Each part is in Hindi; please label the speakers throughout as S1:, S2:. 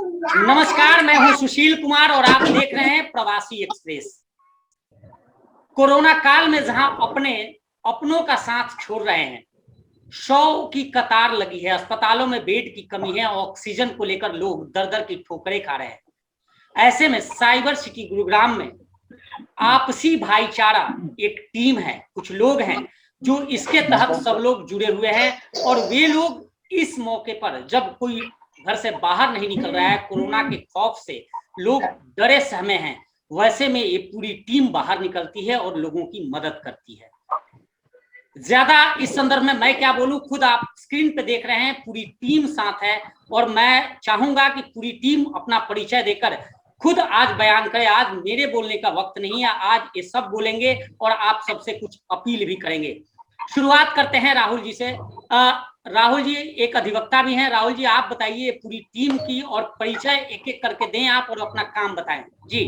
S1: नमस्कार, मैं हूं सुशील कुमार और आप देख रहे हैं प्रवासी एक्सप्रेस। कोरोना काल में जहां अपनों का साथ छोड़ रहे हैं, 100 की कतार लगी है, अस्पतालों में बेड की कमी है, ऑक्सीजन को लेकर लोग दर दर की ठोकरें खा रहे हैं। ऐसे में साइबर सिटी गुरुग्राम में आपसी भाईचारा एक टीम है, कुछ लोग हैं जो इसके तहत सब लोग जुड़े हुए हैं। और वे लोग इस मौके पर, जब कोई घर से बाहर नहीं निकल रहा है, कोरोना के खौफ से लोग डरे सहमे हैं, वैसे में ये पूरी टीम बाहर निकलती है और लोगों की मदद करती है। ज्यादा इस संदर्भ में मैं क्या बोलूं, खुद आप स्क्रीन पे देख रहे हैं, पूरी टीम साथ है और मैं चाहूंगा कि पूरी टीम अपना परिचय देकर खुद आज बयान करे। आज मेरे बोलने का वक्त नहीं है, आज ये सब बोलेंगे और आप सबसे कुछ अपील भी करेंगे। शुरुआत करते हैं राहुल जी से। राहुल जी एक अधिवक्ता भी हैं। राहुल जी आप बताइए पूरी टीम की और परिचय एक एक करके दें आप और अपना काम बताएं जी।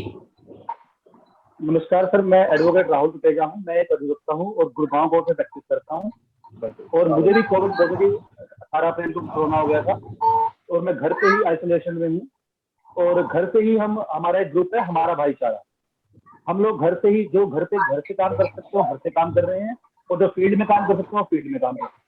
S2: नमस्कार सर, मैं एडवोकेट राहुल तुतेजा हूँ। मैं एक अधिवक्ता हूँ और गुड़गांव कोर्ट में प्रैक्टिस करता हूँ और मुझे भी कोविड पॉजिटिव 18 अप्रैल को कोरोना हो गया था और मैं घर पे ही आइसोलेशन में हूँ। और घर से ही हमारा एक ग्रुप है, हमारा भाईचारा। हम लोग घर से ही, जो घर से काम कर सकते हो घर से काम कर रहे हैं और जो फील्ड में काम कर सकते हो फील्ड में काम कर रहे हैं।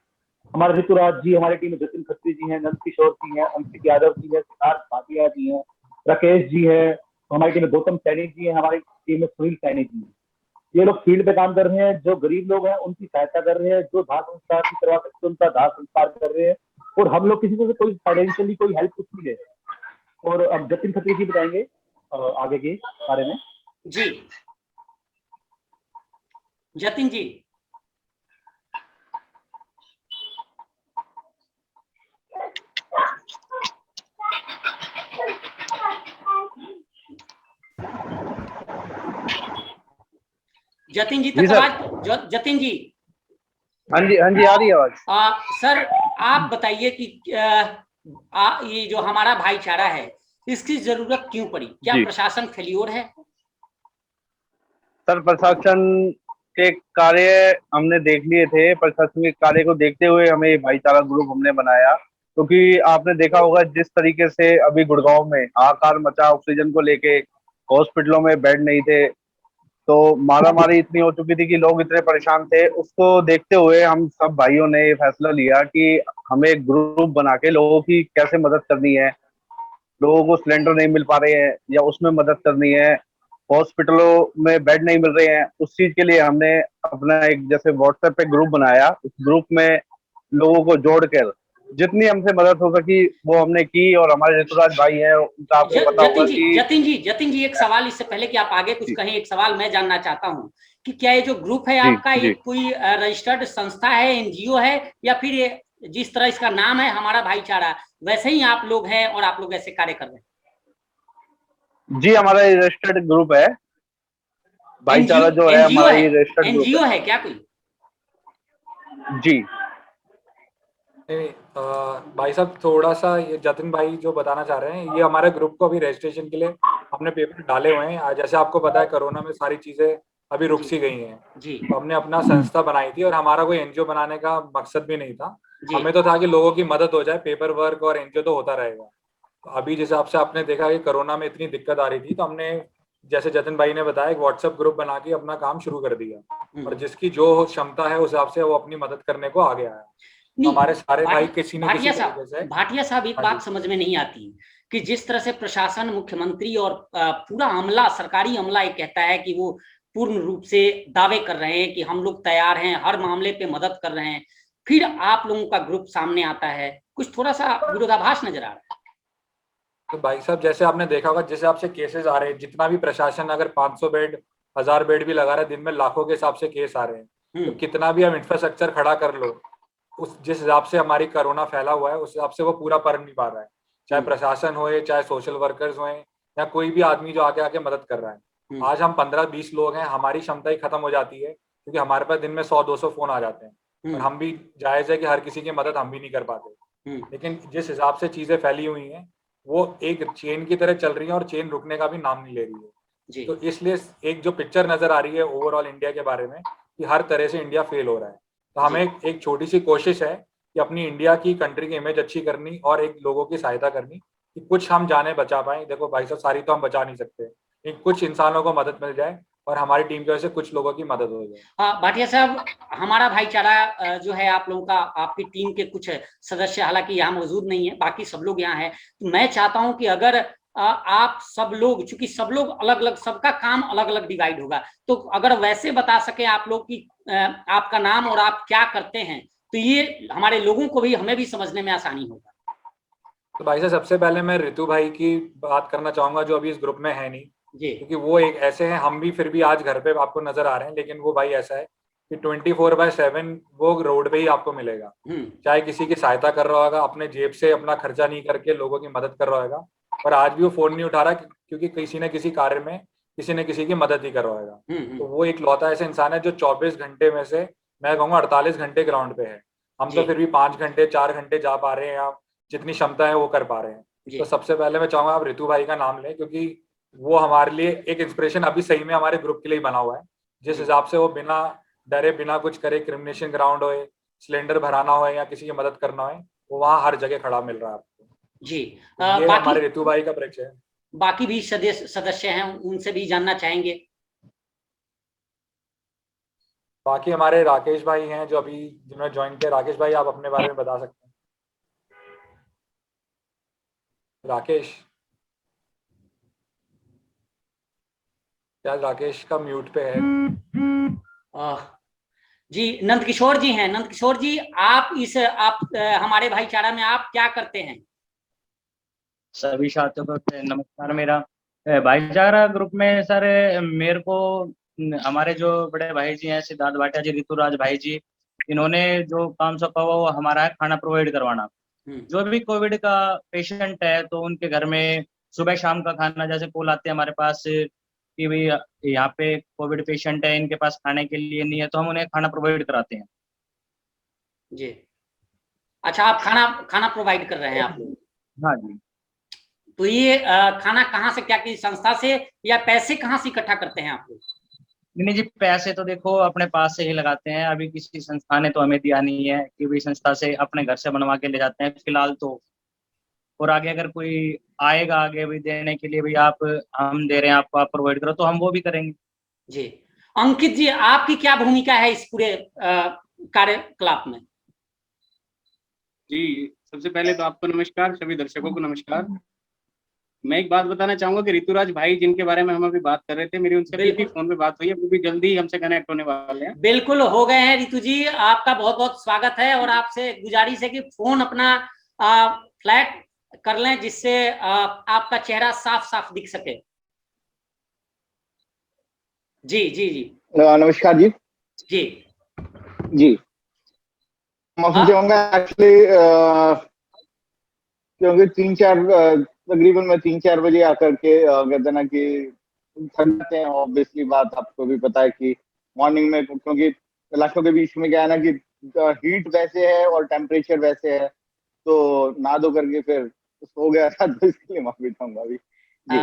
S2: हमारे ऋतुराज जी हमारी टीम में, जतिन खत्री जी हैं, नंद किशोर जी हैं, अंकित यादव जी है, सिद्धार्थ भाटिया जी हैं, राकेश जी है, हमारी टीम में गौतम सैनी जी है, हमारी टीम में सुनील सैनी जी है। ये लोग फील्ड पे काम कर रहे हैं। जो गरीब लोग हैं उनकी सहायता कर रहे हैं, जो दाह संस्कार नहीं करवा सकते उनका दाह संस्कार कर रहे हैं। और हम लोग किसी को कोई फाइनेंशियली कोई हेल्प कुछ नहीं दे रहे। और अब जतिन खत्री जी बताएंगे आगे के बारे में।
S1: जी जतिन जी। जतिन जी तक आवाज? जतिन जी
S3: हाँ जी आ रही है आवाज।
S1: सर आप बताइए कि ये जो हमारा भाईचारा है इसकी जरूरत क्यों पड़ी? क्या प्रशासन फेल्योर है?
S3: सर प्रशासन के कार्य हमने देख लिए थे। प्रशासन के कार्य को देखते हुए हमें भाईचारा ग्रुप हमने बनाया, क्योंकि आपने देखा होगा जिस तरीके से अभी गुड़गांव में हाहाकार मचा ऑक्सीजन को लेके, हॉस्पिटलों में बेड नहीं थे, तो मारामारी इतनी हो चुकी थी कि लोग इतने परेशान थे। उसको देखते हुए हम सब भाइयों ने ये फैसला लिया कि हमें एक ग्रुप बना के लोगों की कैसे मदद करनी है। लोगों को सिलेंडर नहीं मिल पा रहे हैं या उसमें मदद करनी है, हॉस्पिटलों में बेड नहीं मिल रहे हैं, उस चीज के लिए हमने अपना एक जैसे व्हाट्सएप पे ग्रुप बनाया। उस ग्रुप में लोगों को जोड़कर जितनी हमसे मदद हो सकी वो हमने की। और हमारे ऋतुराज भाई हैं, उनका आपको पता होगा कि
S1: जतिन जी एक सवाल, इससे पहले कि आप आगे कुछ कहें, एक सवाल मैं जानना चाहता हूँ कि क्या ये जो ग्रुप है आपका, ये कोई रजिस्टर्ड संस्था है, एनजीओ है, या फिर ये जिस तरह इसका नाम है हमारा भाईचारा वैसे ही आप लोग हैं और आप लोग ऐसे कार्य कर रहे हैं?
S3: जी हमारा रजिस्टर्ड ग्रुप है। भाईचारा जो है हमारा ये रजिस्टर्ड ग्रुप है।
S1: एनजीओ है क्या कोई?
S3: जी
S4: भाई साहब थोड़ा सा ये जतिन भाई जो बताना चाह रहे हैं, ये हमारे ग्रुप को अभी रजिस्ट्रेशन के लिए हमने पेपर डाले हुए हैं। जैसे आपको पता है कोरोना में सारी चीजें अभी रुक सी गई हैं, तो हमने अपना संस्था बनाई थी और हमारा कोई एनजीओ बनाने का मकसद भी नहीं था। हमें तो था कि लोगों की मदद हो जाए, पेपर वर्क और एनजीओ तो होता रहेगा। तो अभी जिस हिसाब से आपने देखा कि कोरोना में इतनी दिक्कत आ रही थी, तो हमने जैसे जतिन भाई ने बताया एक व्हाट्सएप ग्रुप बना के अपना काम शुरू कर दिया और जिसकी जो क्षमता है उस हिसाब से वो अपनी मदद करने को आगे आया। हमारे सारे भाई किसी न किसी तरीके से।
S1: भाटिया साहब एक बात समझ में नहीं आती कि जिस तरह से प्रशासन, मुख्यमंत्री और पूरा अमला, सरकारी अमला ये कहता है कि वो पूर्ण रूप से दावे कर रहे हैं कि हम लोग तैयार हैं, हर मामले पे मदद कर रहे हैं, फिर आप लोगों का ग्रुप सामने आता है, कुछ थोड़ा सा विरोधाभास नजर आ रहा है।
S4: तो भाई साहब जैसे आपने देखा होगा जिस हिसाब से केसेस आ रहे हैं, जितना भी प्रशासन अगर 500 बेड 1000 बेड भी लगा रहा है, दिन में लाखों के हिसाब से केस आ रहे हैं, तो कितना भी हम इंफ्रास्ट्रक्चर खड़ा कर लो, उस जिस हिसाब से हमारी कोरोना फैला हुआ है उस हिसाब से वो पूरा कर नहीं पा रहा है। चाहे प्रशासन हो, चाहे सोशल वर्कर्स हो, या कोई भी आदमी जो आगे आके मदद कर रहा है। आज हम 15-20 लोग हैं, हमारी क्षमता ही खत्म हो जाती है क्योंकि हमारे पास दिन में 100-200 फोन आ जाते हैं और हम भी, जायज है कि हर किसी की मदद हम भी नहीं कर पाते। लेकिन जिस हिसाब से चीजें फैली हुई हैं वो एक चेन की तरह चल रही है और चेन रुकने का भी नाम नहीं ले रही है। तो इसलिए एक जो पिक्चर नजर आ रही है ओवरऑल इंडिया के बारे में कि हर तरह से इंडिया फेल हो रहा है, तो हमें एक छोटी सी कोशिश है कि अपनी इंडिया की, कंट्री की इमेज अच्छी करनी और एक लोगों की सहायता करनी। कि कुछ हम जाने बचा पाए। देखो भाई साहब, सारी तो हम बचा नहीं सकते, लेकिन कुछ इंसानों को मदद मिल जाए और हमारी टीम की वजह से कुछ लोगों की मदद हो जाए।
S1: भाटिया साहब, हमारा भाईचारा जो है आप लोगों का, आपकी टीम के कुछ सदस्य हालांकि यहाँ मौजूद नहीं है, बाकी सब लोग यहाँ हैं, तो मैं चाहता हूं कि अगर आप सब लोग, चूंकि सब लोग अलग अलग, सबका काम अलग अलग डिवाइड होगा, तो अगर वैसे बता सके आप लोग कि आपका नाम और आप क्या करते हैं, तो ये हमारे लोगों को भी, हमें भी समझने में आसानी होगा।
S4: तो भाई साहब, सबसे पहले मैं रितु भाई की बात करना चाहूंगा, जो अभी इस ग्रुप में है नहीं,
S1: जी
S4: क्योंकि वो एक ऐसे हैं, हम भी फिर भी आज घर पे आपको नजर आ रहे हैं, लेकिन वो भाई ऐसा है कि 24/7 वो रोड पे ही आपको मिलेगा। चाहे किसी की सहायता कर रहा होगा, अपने जेब से अपना खर्चा नहीं करके लोगों की मदद कर रहा होगा, पर आज भी वो फोन नहीं उठा रहा, क्योंकि किसी न किसी कार्य में किसी न किसी की मदद ही कर रहा होगा। तो वो एक लौता ऐसा इंसान है जो 24 घंटे में से मैं कहूँगा 48 घंटे ग्राउंड पे है। हम तो फिर भी 5 घंटे 4 घंटे जा पा रहे हैं, या जितनी क्षमता है वो कर पा रहे हैं। तो सबसे पहले मैं चाहूंगा आप रितु भाई का नाम लें, क्योंकि वो हमारे लिए एक इंस्पिरेशन अभी सही में हमारे ग्रुप के लिए बना हुआ है। जिस हिसाब से वो बिना डरे, बिना कुछ करे, क्रिमिनेशन ग्राउंड हो, सिलेंडर भराना हो या किसी की मदद करना हो, वो वहाँ हर जगह खड़ा मिल रहा है आपको।
S1: जी
S4: ये हमारे रितु भाई का परिचय है।
S1: बाकी भी सदस्य हैं, उनसे भी जानना चाहेंगे।
S4: बाकी हमारे राकेश भाई हैं जो अभी जिन्होंने ज्वाइन किया। राकेश भाई, आप अपने बारे में बता सकते हैं? राकेश, क्या राकेश का म्यूट पे है?
S1: जी नंद किशोर जी हैं। नंद किशोर जी, आप हमारे भाईचारा में आप क्या करते हैं?
S5: सभी छात्रों को नमस्कार। मेरा भाईचारा ग्रुप में सर, मेरे को हमारे जो बड़े भाई जी हैं, सिद्धार्थ भाटिया जी, ऋतुराज भाई जी, इन्होंने जो काम सौंपा हुआ वो हमारा है खाना प्रोवाइड करवाना। जो भी कोविड का पेशेंट है तो उनके घर में सुबह शाम का खाना, जैसे कॉल आते हैं हमारे पास कि भाई यहाँ पे कोविड पेशेंट है, इनके पास खाने के लिए नहीं है, तो हम उन्हें खाना प्रोवाइड कराते हैं।
S1: जी, अच्छा, आप खाना प्रोवाइड कर रहे हैं आप लोग?
S5: हाँ जी।
S1: तो ये खाना कहाँ से, क्या की संस्था से, या पैसे कहाँ से इकट्ठा करते हैं आप लोग?
S5: नहीं जी, पैसे तो देखो अपने पास से ही लगाते हैं। अभी किसी संस्था ने तो हमें दिया नहीं है कि भाई संस्था से अपने घर से बनवा के ले जाते हैं फिलहाल तो। और आगे अगर कोई आएगा आगे भी देने के लिए, भाई आप हम दे रहे हैं आपको, आप प्रोवाइड करो, तो हम वो भी करेंगे।
S1: जी, अंकित जी, आपकी क्या भूमिका है इस पूरे कार्यकलाप में?
S6: जी, सबसे पहले तो आपको नमस्कार, सभी दर्शकों को नमस्कार। मैं एक बात बताना चाहूंगा कि ऋतुराज भाई जिनके बारे में हम अभी बात कर रहे थे, मेरी उनसे भी फोन पे बात हुई है, वो भी जल्दी ही हमसे कनेक्ट होने वाले हैं।
S1: बिल्कुल हो गए हैं ऋतु जी, आपका बहुत बहुत स्वागत है, और आपसे गुजारिश है कि फोन अपना फ्लैट कर लें, जिससे आपका चेहरा साफ साफ दिख सके। जी जी जी,
S7: नमस्कार जी।
S1: जी
S7: जी, माफी चाहूंगा एक्चुअली, क्योंकि तकरीबन मैं 3-4 बजे आकर के कहते ना कि थक जाते हैं। ऑब्वियसली बात आपको भी पता है कि मॉर्निंग में, क्योंकि इलाकों के बीच में क्या है ना कि हीट वैसे है और टेम्परेचर वैसे है, तो नहा धो करके फिर सो गया था, तो इसके लिए माफी चाहूंगा अभी जी।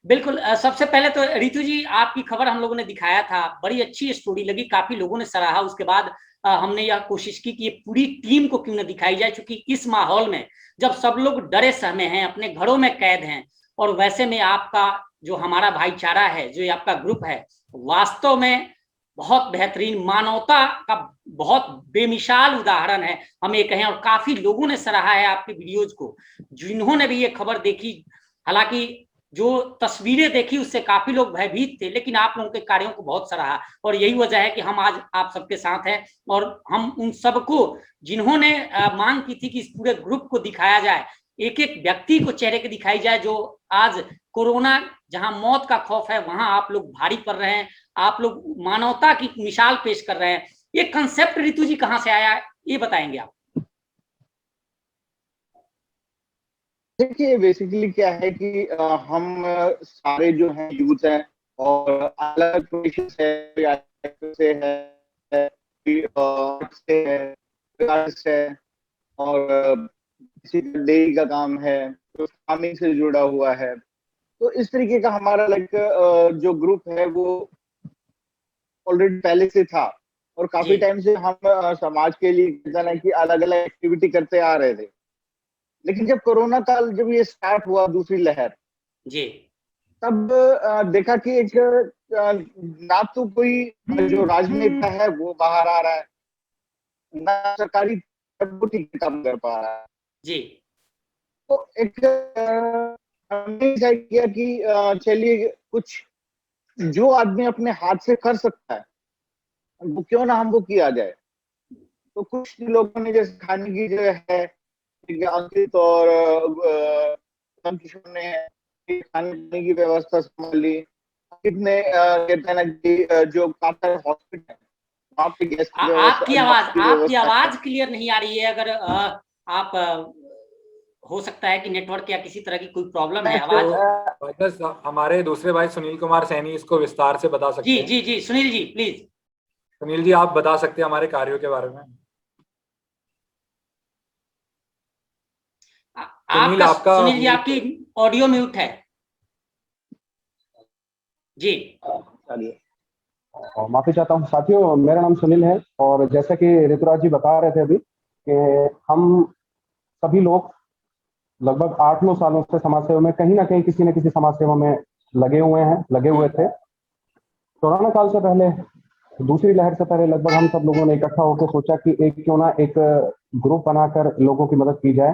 S1: बिल्कुल। सबसे पहले तो रितु जी, आपकी खबर हम लोगों ने दिखाया था, बड़ी अच्छी स्टोरी लगी, काफी लोगों ने सराहा। उसके बाद हमने यह कोशिश की कि ये पूरी टीम को क्यों न दिखाई जाए, क्योंकि इस माहौल में जब सब लोग डरे सहमे हैं, अपने घरों में कैद हैं, और वैसे में आपका जो हमारा भाईचारा है, जो आपका ग्रुप है, वास्तव में बहुत बेहतरीन, मानवता का बहुत बेमिसाल उदाहरण है, हम ये कहें। और काफी लोगों ने सराहा है आपके वीडियोज को, जिन्होंने भी ये खबर देखी। हालांकि जो तस्वीरें देखी उससे काफी लोग भयभीत थे, लेकिन आप लोगों के कार्यों को बहुत सराहा, और यही वजह है कि हम आज आप सबके साथ हैं। और हम उन सबको, जिन्होंने मांग की थी कि इस पूरे ग्रुप को दिखाया जाए, एक एक व्यक्ति को चेहरे के दिखाई जाए, जो आज कोरोना, जहां मौत का खौफ है, वहां आप लोग भारी पड़ रहे हैं, आप लोग मानवता की मिसाल पेश कर रहे हैं। ये कंसेप्ट ऋतु जी कहां से आया, ये बताएंगे आप?
S7: देखिए, बेसिकली क्या है कि हम सारे जो हैं यूथ हैं, और अलग प्रोफेशन से है, और किसी का डेयरी का काम है, तो फार्मिंग से जुड़ा हुआ है। तो इस तरीके का हमारा जो ग्रुप है वो ऑलरेडी पहले से था, और काफी टाइम से हम समाज के लिए ना कि अलग अलग एक्टिविटी करते आ रहे थे। लेकिन जब कोरोना काल जब ये स्टार्ट हुआ दूसरी लहर,
S1: जी
S7: तब देखा कि एक ना तो कोई जो राजनेता है वो बाहर आ रहा है, ना सरकारी काम कर पा रहा है।
S1: जी
S7: तो एक हमने डिसाइड किया कि चलिए कुछ जो आदमी अपने हाथ से कर सकता है वो क्यों ना हम वो किया जाए। तो कुछ लोगों ने जैसे खाने की जो है अंकित और किशोर ने खाने पीने की व्यवस्था संभाली। कितने कहते हैं ना कि जो कातर हॉस्पिटल वहाँ पे गेस्ट
S1: आपकी
S7: व्यवस्था
S1: आवाज क्लियर नहीं आ रही है। अगर आप हो सकता है कि नेटवर्क या किसी तरह की कोई प्रॉब्लम है आवाज।
S4: बस हमारे दूसरे भाई सुनील कुमार सैनी इसको विस्तार से बता सकते
S1: जी
S4: हैं।
S1: जी जी सुनील जी प्लीज।
S4: सुनील जी आप बता सकते हैं हमारे कार्यों के बारे में।
S1: सुनील जी आपकी ऑडियो म्यूट है। जी
S8: माफी चाहता हूँ साथियों, मेरा नाम सुनील है और जैसा कि ऋतुराज जी बता रहे थे अभी कि हम सभी लोग लगभग 8-9 सालों से समाज सेवा में कहीं ना कहीं किसी न किसी समाज सेवा में लगे हुए थे। कोरोना काल से पहले, दूसरी लहर से पहले लगभग हम सब लोगों ने इकट्ठा होकर सोचा कि क्यों ना एक ग्रुप बनाकर लोगों की मदद की जाए।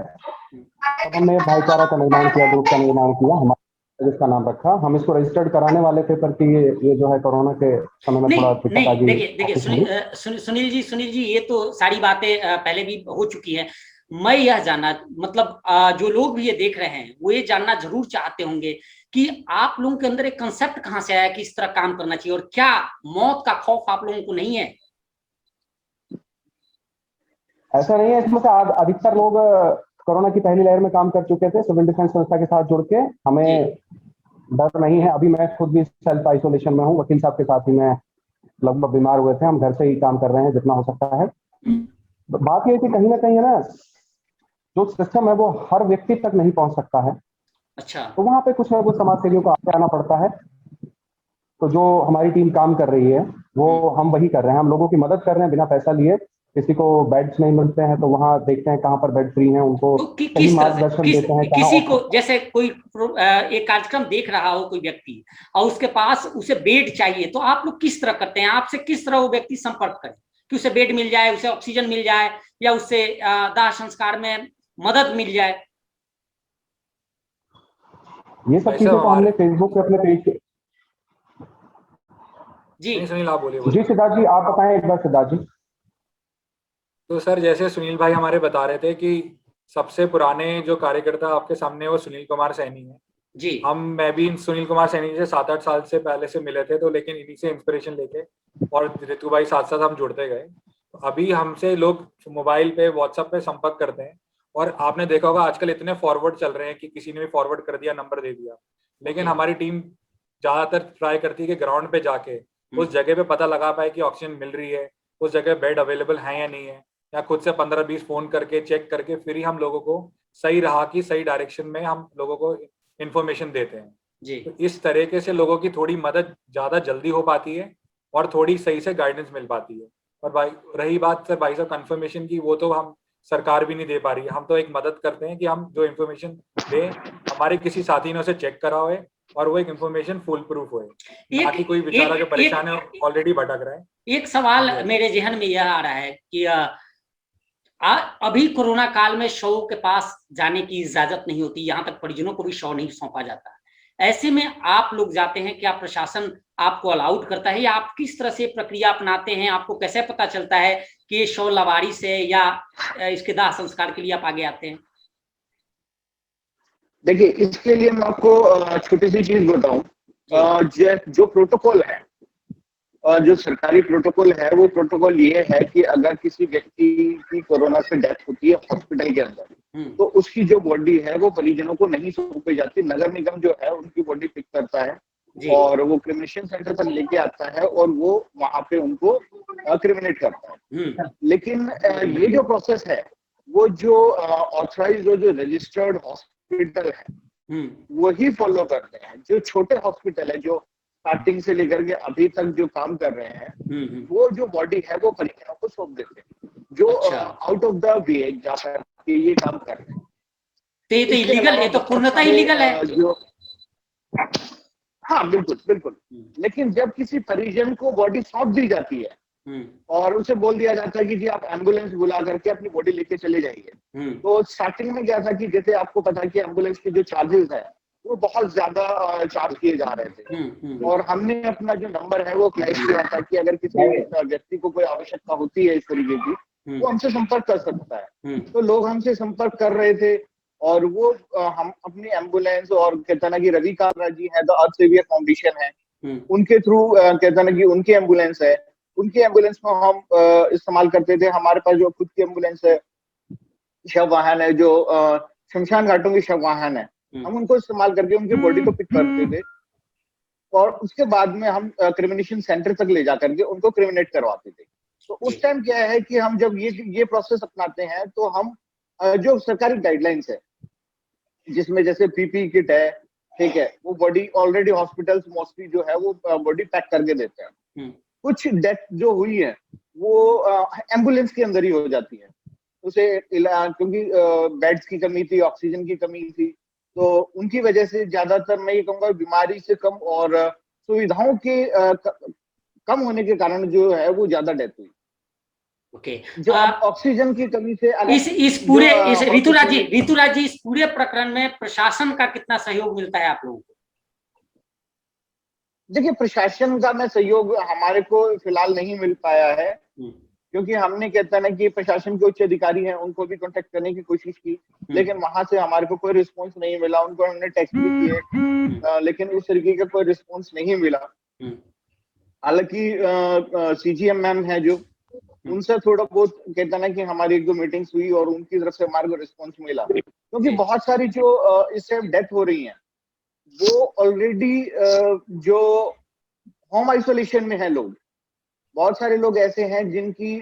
S8: तब हमने भाईचारा का निर्माण किया, ग्रुप का निर्माण किया, हमारे जिसका नाम रखा। हम इसको रजिस्टर्ड कराने वाले थे पर कि ये जो है कोरोना के समय में थोड़ा दिक्कत आ गई।
S1: देखिए सुनील जी ये तो सारी बातें पहले भी हो चुकी है। मैं यह जानना मतलब जो लोग भी ये देख रहे हैं वो ये जानना जरूर चाहते होंगे कि आप लोगों के अंदर एक कंसेप्ट कहाँ से आया कि इस तरह काम करना चाहिए, और क्या मौत का खौफ आप लोगों को नहीं है?
S8: ऐसा नहीं है, इसमें से अधिकतर लोग कोरोना की पहली लहर में काम कर चुके थे सिविल डिफेंस संस्था के साथ जुड़ के। हमें डर नहीं है। अभी मैं खुद भी सेल्फ आइसोलेशन में हूँ, वकील साहब के साथ ही मैं लगभग बीमार हुए थे। हम घर से ही काम कर रहे हैं जितना हो सकता है। बात यह है कि कहीं ना कहीं है ना, जो सिस्टम है वो हर व्यक्ति तक नहीं पहुंच सकता है।
S1: अच्छा,
S8: तो वहां पे कुछ ना कुछ समाज सेवियों को आगे आना पड़ता है। तो जो हमारी टीम काम कर रही है वो हम वही कर रहे हैं। हम लोगों की मदद कर रहे हैं बिना पैसा लिए। किसी को बेड्स नहीं मिलते हैं तो वहां देखते हैं कहाँ पर बेड फ्री हैं, उनको सही मार्गदर्शन देते हैं।
S1: किसी को जैसे कोई एक कार्यक्रम देख रहा हो कोई व्यक्ति और उसके पास उसे बेड चाहिए, तो आप लोग किस तरह करते हैं? आपसे किस तरह वो व्यक्ति संपर्क करे कि उसे बेड मिल जाए, उसे ऑक्सीजन मिल जाए या उससे दाह संस्कार में मदद मिल जाए?
S8: ये सब चीजें तो हमने फेसबुक पे अपने पेज।
S1: जी
S4: सुनील आप बोलिए।
S8: जी सिद्धार्थ जी आप बताएं एक बार। सिद्धार्थ जी
S4: तो सर जैसे सुनील भाई हमारे बता रहे थे कि सबसे पुराने जो कार्यकर्ता आपके सामने वो सुनील कुमार सैनी है
S1: जी।
S4: मैं भी सुनील कुमार सैनी से 7-8 साल से पहले से मिले थे, तो लेकिन इन्हीं से इंस्पिरेशन लेके और ऋतु भाई साथ साथ हम जुड़ते गए। अभी हमसे लोग मोबाइल पे व्हाट्सएप पे संपर्क करते हैं और आपने देखा होगा आजकल इतने फॉरवर्ड चल रहे हैं कि किसी ने भी फॉरवर्ड कर दिया, नंबर दे दिया। लेकिन हमारी टीम ज्यादातर ट्राई करती है कि ग्राउंड पे जाके उस जगह पे पता लगा पाए कि ऑक्सीजन मिल रही है, उस जगह बेड अवेलेबल है या नहीं है, या खुद से 15-20 फोन करके चेक करके फिर ही हम लोगों को सही राह की सही डायरेक्शन में हम लोगों को इंफॉर्मेशन देते हैं
S1: जी।
S4: तो इस तरीके से लोगों की थोड़ी मदद ज्यादा जल्दी हो पाती है और थोड़ी सही से गाइडेंस मिल पाती है। और भाई रही बात सर भाई साहब कंफर्मेशन की, वो तो हम सरकार भी नहीं दे पा रही है। हम तो एक मदद करते हैं कि हम जो इन्फॉर्मेशन दें हमारे किसी साथी ने उसे चेक करा हुए और वो एक इन्फॉर्मेशन फुल प्रूफ हो, बाकी कोई बेचारा जो परेशान है ऑलरेडी भटक रहा है।
S1: एक सवाल मेरे जहन में यह आ रहा है कि अभी कोरोना काल में शव के पास जाने की इजाजत नहीं होती, यहाँ तक परिजनों को भी शव नहीं सौंपा जाता। ऐसे में आप लोग जाते हैं, क्या प्रशासन आपको अलाउड करता है या आप किस तरह से प्रक्रिया अपनाते हैं? आपको कैसे पता चलता है कि ये शव लवारी से या इसके दाह संस्कार के लिए आप आगे आते हैं?
S7: देखिए इसके लिए मैं आपको छोटी सी चीज बताऊं। जो प्रोटोकॉल है, जो सरकारी प्रोटोकॉल है, वो प्रोटोकॉल ये है कि अगर किसी व्यक्ति की कोरोना से डेथ होती है हॉस्पिटल के अंदर तो उसकी जो बॉडी है वो परिजनों को नहीं सौंपी जाती। नगर निगम जो है उनकी बॉडी पिक करता है और वो क्रिमिनेशन सेंटर पर लेके आता है और वो वहां पे उनको क्रिमिनेट करता है। लेकिन ये जो प्रोसेस है वो जो ऑथराइज्ड और जो रजिस्टर्ड हॉस्पिटल है वही फॉलो करते हैं। जो छोटे हॉस्पिटल है जो स्टार्टिंग से लेकर के अभी तक जो काम कर रहे हैं वो जो बॉडी है वो परिजनों को सौंप देते हैं, जो आउट ऑफ द वे जहाँ पर ये काम कर रहे हैं।
S1: तो ये तो
S7: इसके
S1: इलीगल, ये तो
S7: अलावा
S1: पूर्णतः
S7: बहुत
S1: इलीगल है।
S7: सारे, जो हाँ बिल्कुल बिल्कुल, लेकिन जब किसी परिजन को बॉडी सौंप दी जाती है और उसे बोल दिया जाता है कि जी आप एम्बुलेंस बुला करके अपनी बॉडी लेके चले जाइए, तो स्टार्टिंग में क्या था कि जैसे आपको पता है कि एम्बुलेंस के जो चार्जेस है वो बहुत ज्यादा चार्ज किए जा रहे थे, और हमने अपना जो नंबर है वो फ्लैश किया था कि अगर किसी व्यक्ति को कोई आवश्यकता होती है इस तरीके की, वो हमसे संपर्क कर सकता है। तो लोग हमसे संपर्क कर रहे थे, और वो हम अपनी एम्बुलेंस, और कहता ना कि रवि काबरा जी है, द अर्थ सेवियर फाउंडेशन है, उनके थ्रू कहता ना कि उनकी एम्बुलेंस है, उनकी एम्बुलेंस को हम इस्तेमाल करते थे। हमारे पास जो खुद की एम्बुलेंस है, शव वाहन है, जो शमशान घाटों की शव वाहन है, हम उनको इस्तेमाल करके उनकी बॉडी को पिक करते थे, और उसके बाद में हम क्रिमिनेशन सेंटर तक ले जा करके उनको क्रिमिनेट करवाते थे। तो उस टाइम क्या है कि हम जब ये प्रोसेस अपनाते हैं, तो हम जो सरकारी गाइडलाइंस है, जिसमें जैसे पीपी किट है, ठीक है, वो बॉडी ऑलरेडी हॉस्पिटल्स मोस्टली जो है वो बॉडी पैक करके देते हैं। कुछ डेथ जो हुई है वो एम्बुलेंस के अंदर ही हो जाती है, उसे क्योंकि बेड्स की कमी थी, ऑक्सीजन की कमी थी, तो उनकी वजह से ज्यादातर मैं ये कहूँगा बीमारी से कम और सुविधाओं के कम होने के कारण जो है वो ज्यादा डेथ हुई।
S1: ओके,
S7: जो ऑक्सीजन की कमी से
S1: इस पूरे ऋतुराज जी इस पूरे प्रकरण में प्रशासन का कितना सहयोग मिलता है आप लोगों को?
S7: देखिए, प्रशासन का मैं सहयोग हमारे को फिलहाल नहीं मिल पाया है, क्योंकि हमने कहता ना कि प्रशासन के उच्च अधिकारी हैं, उनको भी कांटेक्ट करने की कोशिश की, लेकिन वहां से हमारे को कोई रिस्पांस नहीं मिला। उनको हमने टेक्स्ट भी किए, लेकिन उस तरीके का कोई रिस्पांस नहीं मिला। हालांकि सीजीएम मैम है जो, उनसे थोड़ा बहुत कहता ना कि हमारी एक दो मीटिंग्स हुई और उनकी तरफ से हमारे को रिस्पांस मिला, क्योंकि बहुत सारी जो इस टाइम डेथ हो रही है वो ऑलरेडी जो होम आइसोलेशन में है लोग, बहुत सारे लोग ऐसे हैं जिनकी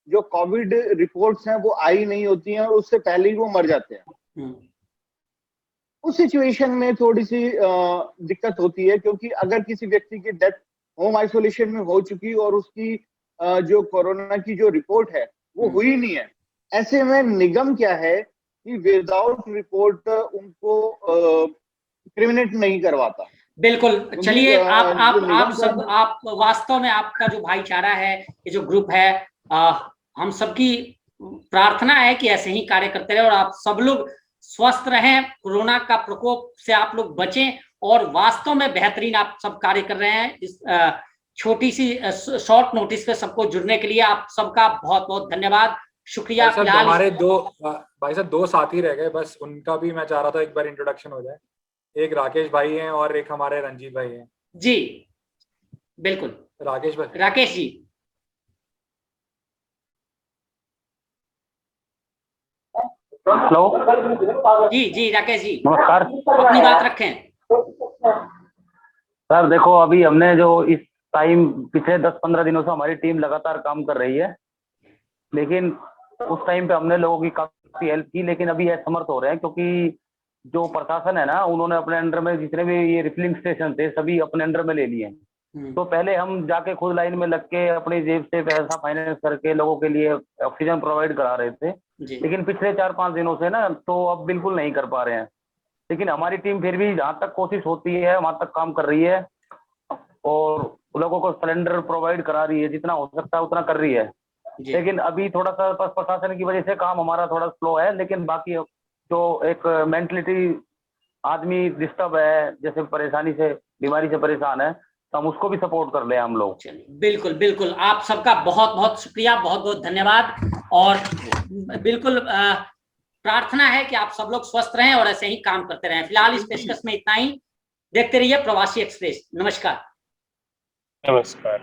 S7: जो कोविड रिपोर्ट्स हैं वो आई नहीं होती हैं और उससे पहले ही वो मर जाते हैं। उस सिचुएशन में थोड़ी सी दिक्कत होती है, क्योंकि अगर किसी व्यक्ति की डेथ होम आइसोलेशन में हो चुकी और उसकी जो कोरोना की जो रिपोर्ट है वो हुई नहीं है, ऐसे में निगम क्या है कि विदाउट रिपोर्ट उनको क्रिमिनेट नहीं करवाता।
S1: बिल्कुल, चलिए आप वास्तव में आपका जो भाईचारा है, ये जो ग्रुप है, हम सबकी प्रार्थना है कि ऐसे ही कार्य करते रहे और आप सब लोग स्वस्थ रहें, कोरोना का प्रकोप से आप लोग बचें, और वास्तव में बेहतरीन आप सब कार्य कर रहे हैं। इस छोटी सी शॉर्ट नोटिस पे सबको जुड़ने के लिए आप सबका बहुत बहुत धन्यवाद, शुक्रिया। फिलहाल
S4: हमारे भाई साहब दो साथी रह गए, बस उनका भी मैं चाह रहा था एक बार इंट्रोडक्शन हो जाए। एक राकेश भाई हैं और एक हमारे रंजीत भाई हैं।
S1: जी बिल्कुल,
S4: राकेश भाई।
S1: राकेश जी।
S2: हेलो
S1: जी राकेश जी,
S2: नमस्कार।
S1: अपनी बात रखें।
S2: सर देखो, अभी हमने जो इस टाइम पिछले 10-15 दिनों से हमारी टीम लगातार काम कर रही है, लेकिन उस टाइम पे हमने लोगों की काफी हेल्प की, लेकिन अभी असमर्थ हो रहे हैं, क्योंकि जो प्रशासन है ना, उन्होंने अपने अंडर में जितने भी ये रिफिलिंग स्टेशन थे सभी अपने अंडर में ले लिए हैं। तो पहले हम जाके खुद लाइन में लग के अपनी जेब से पैसा फाइनेंस करके लोगों के लिए ऑक्सीजन प्रोवाइड करा रहे थे, लेकिन पिछले 4-5 दिनों से ना तो अब बिल्कुल नहीं कर पा रहे हैं। लेकिन हमारी टीम फिर भी जहाँ तक कोशिश होती है वहां तक काम कर रही है और लोगों को सिलेंडर प्रोवाइड करा रही है, जितना हो सकता है उतना कर रही है। लेकिन अभी थोड़ा सा प्रशासन की वजह से काम हमारा थोड़ा स्लो है, लेकिन बाकी जो एक मेंटलिटी आदमी डिस्टर्ब है, जैसे परेशानी से बीमारी से परेशान है, तो हम उसको भी सपोर्ट कर ले हम लोग।
S1: बिल्कुल बिल्कुल, आप सबका बहुत बहुत शुक्रिया, बहुत बहुत धन्यवाद, और बिल्कुल प्रार्थना है कि आप सब लोग स्वस्थ रहें और ऐसे ही काम करते रहें। फिलहाल इस पेशकश में इतना ही। देखते रहिए प्रवासी एक्सप्रेस। नमस्कार।
S6: नमस्कार।